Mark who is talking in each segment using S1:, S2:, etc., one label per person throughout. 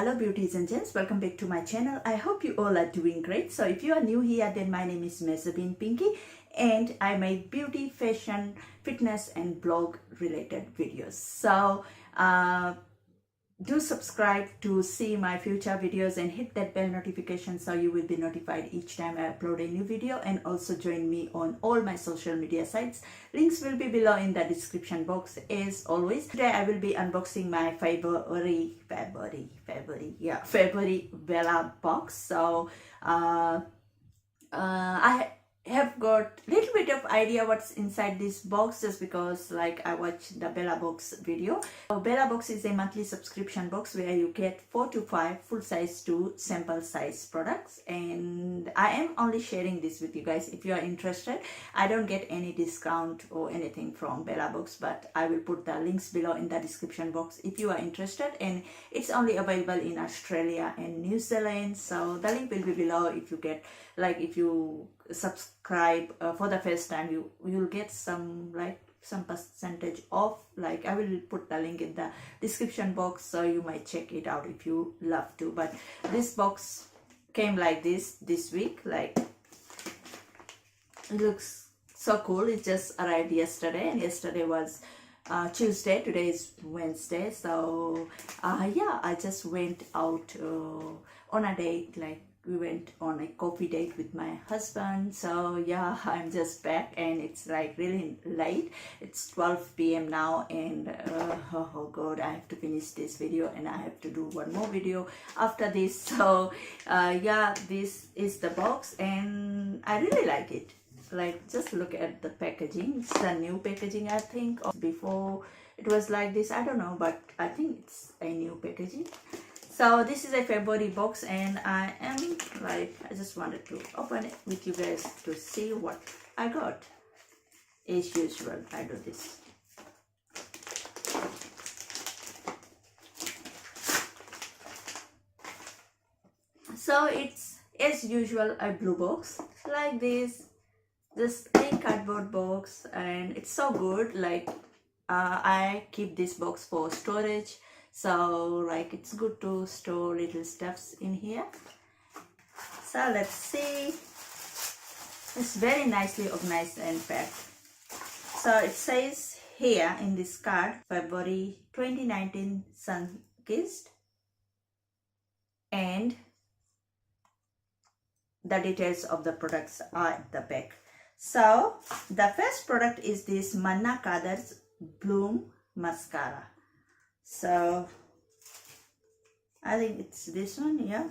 S1: Hello beauties and gents, welcome back to my channel. I hope you all are doing great. So if you are new here, then my name is Pinky and I make beauty, fashion, fitness and blog related videos. So do subscribe to see my future videos and hit that bell notification so you will be notified each time I upload a new video, and also join me on all my social media sites. Links will be below in the description box as always. Today I will be unboxing my February Bellabox. So I have got little bit of idea what's inside this box just because like I watched the Bellabox video. So Bellabox is a monthly subscription box where you get 4 to 5 full size to sample size products, and I am only sharing this with you guys. If you are interested, I don't get any discount or anything from Bellabox, but I will put the links below in the description box if you are interested, and it's only available in Australia and New Zealand. So the link will be below. If you get if you subscribe for the first time, you'll get some percentage off. I will put the link in the description box, so you might check it out if you love to. But this box came like this week. It looks so cool. It just arrived yesterday, and yesterday was Tuesday. Today is Wednesday. So yeah, I just went out on a date. We went on a coffee date with my husband. So yeah, I'm just back and it's really late. It's 12 p.m. now, and oh god, I have to finish this video and I have to do one more video after this. So yeah, this is the box and I really like it. Just look at the packaging. It's the new packaging, I think. Before it was like this, I don't know, but I think it's a new packaging. So this is a February box, and I am I just wanted to open it with you guys to see what I got. As usual, I do this. So it's as usual a blue box like this, just a cardboard box, and it's so good. I keep this box for storage. So it's good to store little stuffs in here. So let's see. It's very nicely organized and packed. So it says here in this card, February 2019 Sun-Kissed, and the details of the products are at the back. So the first product is this Manna Kadar's Bloom Mascara. So I think it's this one, yeah.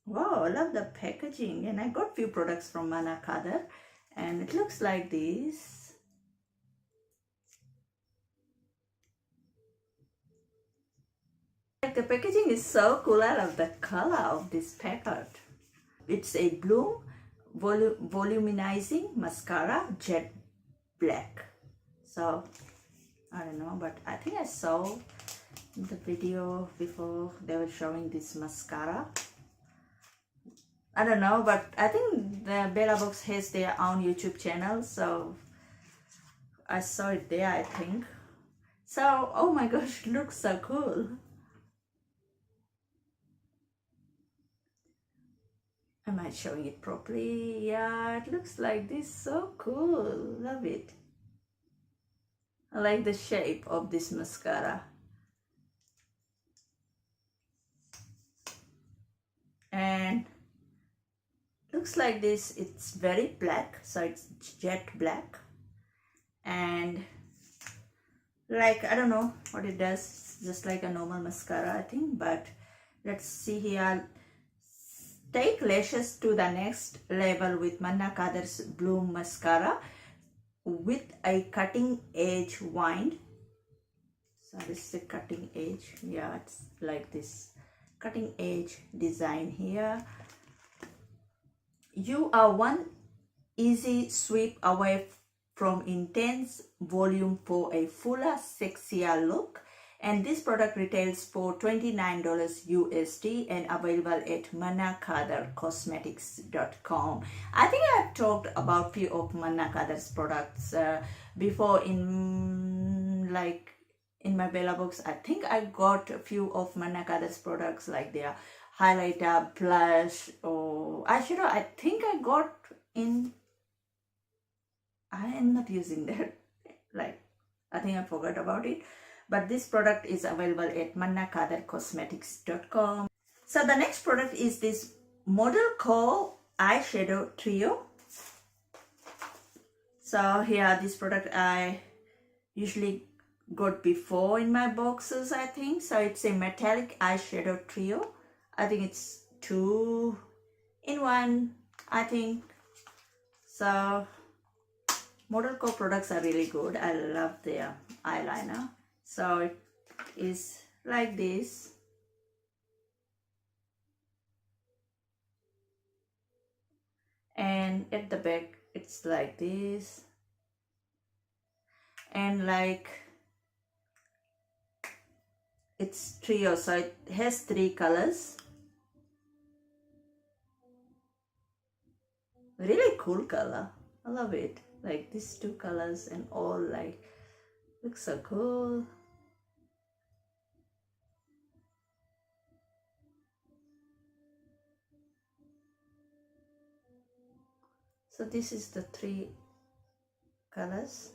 S1: Wow, I love the packaging, and I got few products from Manna Kadar, and it looks like this. The packaging is so cool. I love the color of this packet. It's a Bloom volumizing mascara, jet black. So I don't know, but I think I saw the video before they were showing this mascara. I don't know, but I think the Bellabox has their own YouTube channel, so I saw it there, I think. So, oh my gosh, it looks so cool. Am I showing it properly? Yeah, it looks like this. So cool. Love it. I like the shape of this mascara. And looks like this. It's very black, so it's jet black. And I don't know what it does. It's just like a normal mascara, I think. But let's see here. Take lashes to the next level with Manna Kadar's Bloom Mascara with a cutting edge wind. So this is a cutting edge. Yeah, it's like this cutting edge design here. You are one easy sweep away from intense volume for a fuller, sexier look. And this product retails for $29 USD and available at mannakadarcosmetics.com. I think I have talked about few of Manna Kadar's products before in in my Bellabox. I think I got a few of Manaka's products like their highlighter, blush, or eyeshadow. I think I got in. I am not using that. Like, I think I forgot about it. But this product is available at mannakadarcosmetics.com. So the next product is this Model Co eyeshadow trio. So here, this product I usually got before in my boxes, I think. So it's a metallic eyeshadow trio. I think it's 2 in 1, I think. So Model Co products are really good. I love their eyeliner. So it is like this. And at the back it's like this. And like it's trio, so it has 3 colors. Really cool color. I love it. Like these 2 colors and all, like, looks so cool. So this is the 3 colors.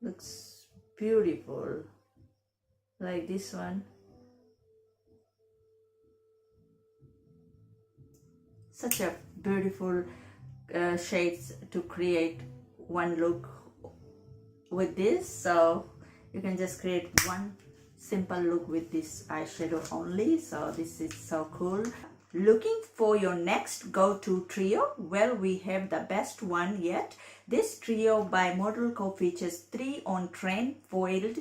S1: Looks beautiful. Like this one. Such a beautiful shades to create one look with this. So you can just create one simple look with this eyeshadow only. So this is so cool. Looking for your next go-to trio? Well, we have the best one yet. This trio by Model Co features 3 on-trend foiled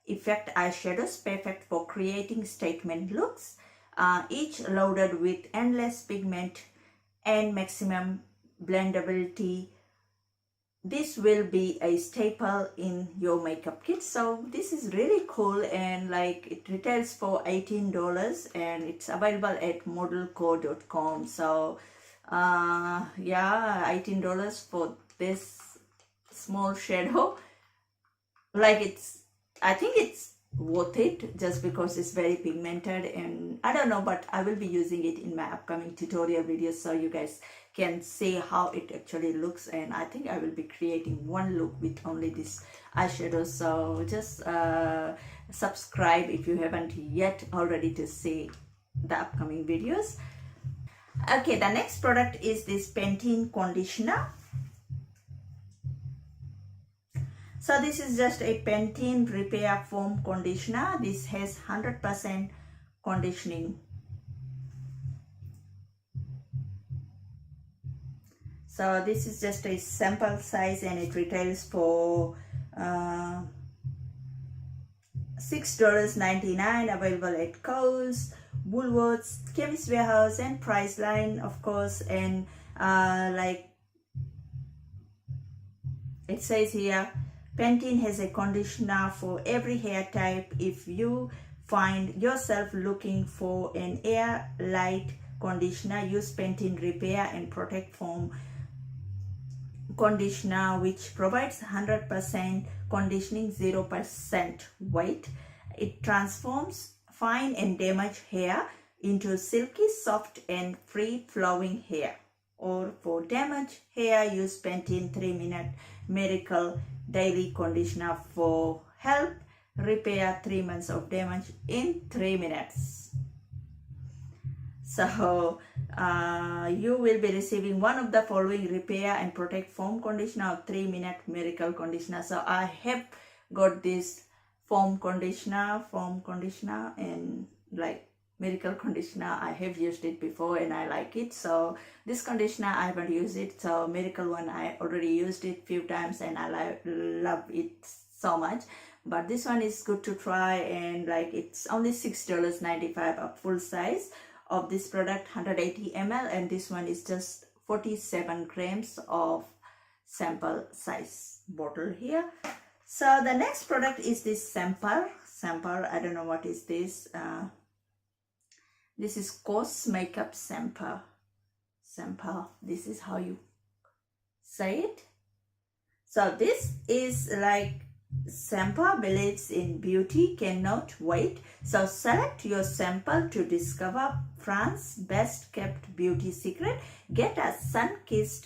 S1: effect eyeshadows, perfect for creating statement looks, each loaded with endless pigment and maximum blendability. This will be a staple in your makeup kit. So this is really cool, and like it retails for $18 and it's available at modelco.com. So yeah, $18 for this small shadow. Like I think it's worth it just because it's very pigmented, and I don't know, but I will be using it in my upcoming tutorial videos so you guys can see how it actually looks. And I think I will be creating one look with only this eyeshadow. So just subscribe if you haven't yet already to see the upcoming videos. Okay, the next product is this Pantene conditioner. So this is just a Pantene Repair Foam Conditioner. This has 100% conditioning. So this is just a sample size and it retails for $6.99, available at Kohl's, Woolworths, Chemist Warehouse and Priceline, of course. And like it says here, Pantene has a conditioner for every hair type. If you find yourself looking for an air light conditioner, use Pantene Repair and Protect Foam Conditioner, which provides 100% conditioning, 0% weight. It transforms fine and damaged hair into silky, soft and free flowing hair. Or for damaged hair, use Pantene 3-minute Miracle Daily Conditioner for help repair 3 months of damage in 3 minutes. So you will be receiving one of the following Repair and Protect Foam Conditioner or 3-minute Miracle Conditioner. So I have got this foam conditioner and like Miracle Conditioner. I have used it before and I like it. So this conditioner I haven't used it. So Miracle one I already used it few times and I love it so much. But this one is good to try, and like it's only $6.95 a full size of this product, 180 ml, and this one is just 47 grams of sample size bottle here. So the next product is this sample. I don't know what is this. This is Cos Makeup sample. This is how you say it. So this is like sample believes in beauty cannot wait. So select your sample to discover France's best kept beauty secret. Get a sun-kissed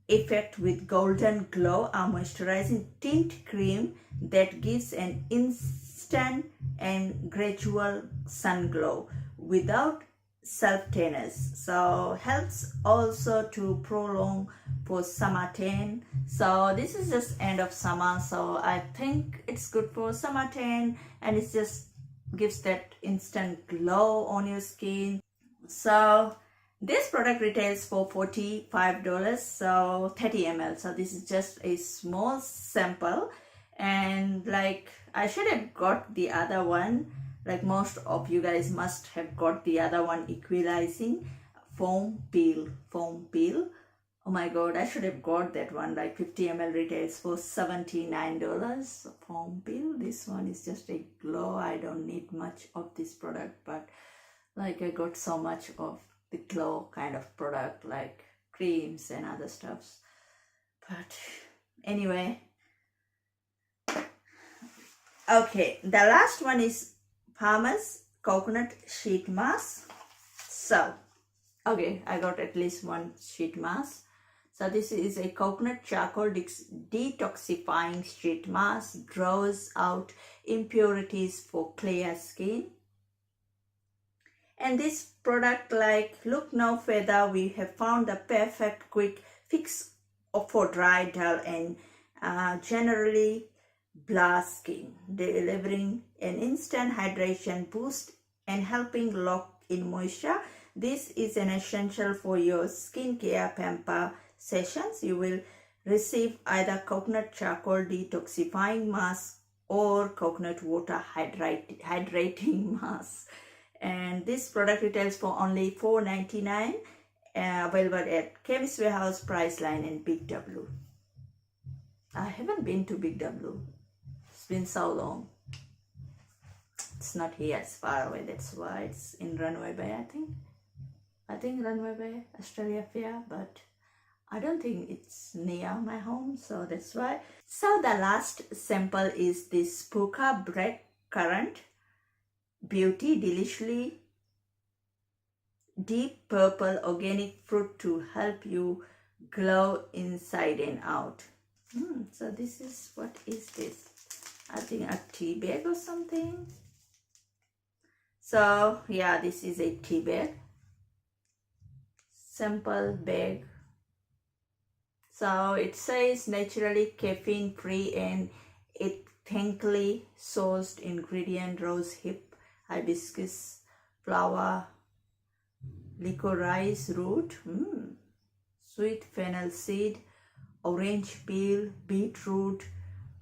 S1: effect with golden glow, a moisturizing tint cream that gives an instant and gradual sun glow without self-tanners. So helps also to prolong for summer tan. So this is just end of summer, so I think it's good for summer tan, and it just gives that instant glow on your skin. So this product retails for $45, so 30 ml. So this is just a small sample, and like I should have got the other one. Like most of you guys must have got the other one, equalizing foam peel. Oh my god, I should have got that one. Like 50 ml retails for $79. Foam peel. This one is just a glow. I don't need much of this product, but like I got so much of the glow kind of product, like creams and other stuffs. But anyway, okay, the last one is HUBBYS coconut sheet mask. So okay, I got at least one sheet mask. So this is a coconut charcoal detoxifying sheet mask. Draws out impurities for clear skin. And this product, like, look no further, we have found the perfect quick fix for dry, dull and generally blah skin, delivering an instant hydration boost and helping lock in moisture. This is an essential for your skincare pamper sessions. You will receive either coconut charcoal detoxifying mask or coconut water hydrating mask. And this product retails for only $4.99, available at Chemist Warehouse, Priceline and Big W. I haven't been to Big W. It's been so long. It's not here, it's far away, that's why. It's in Runway Bay, I think. Runway Bay, Australia Fair, but I don't think it's near my home, so that's why. So the last sample is this Puka Bread Currant Beauty Deliciously Deep Purple Organic Fruit to help you glow inside and out. So this is, what is this? I think a tea bag or something. So yeah, this is a tea bag. Simple bag. So it says naturally caffeine free and ethically sourced ingredient: rose hip, hibiscus flower, licorice root, sweet fennel seed, orange peel, beetroot,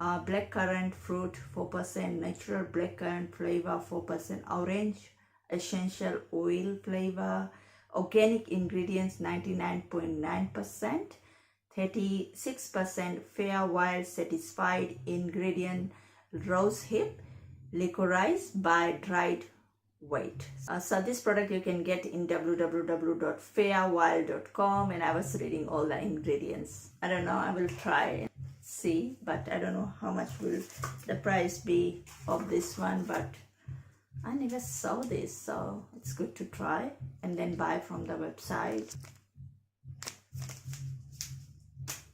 S1: blackcurrant fruit 4%, natural blackcurrant flavor 4%, orange essential oil flavor, organic ingredients 99.9%, 36% fair wild satisfied ingredient, rose hip, licorice by dried weight. So this product you can get in www.fairwild.com, and I was reading all the ingredients. I don't know, I will try and see, but I don't know how much will the price be of this one, but I never saw this, so it's good to try and then buy from the website.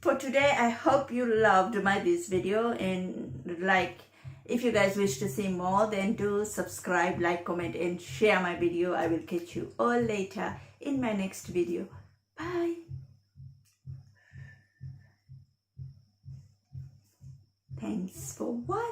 S1: For today, I hope you loved this video, and like, if you guys wish to see more, then do subscribe, like, comment and share my video. I will catch you all later in my next video. Bye. Thanks for watching.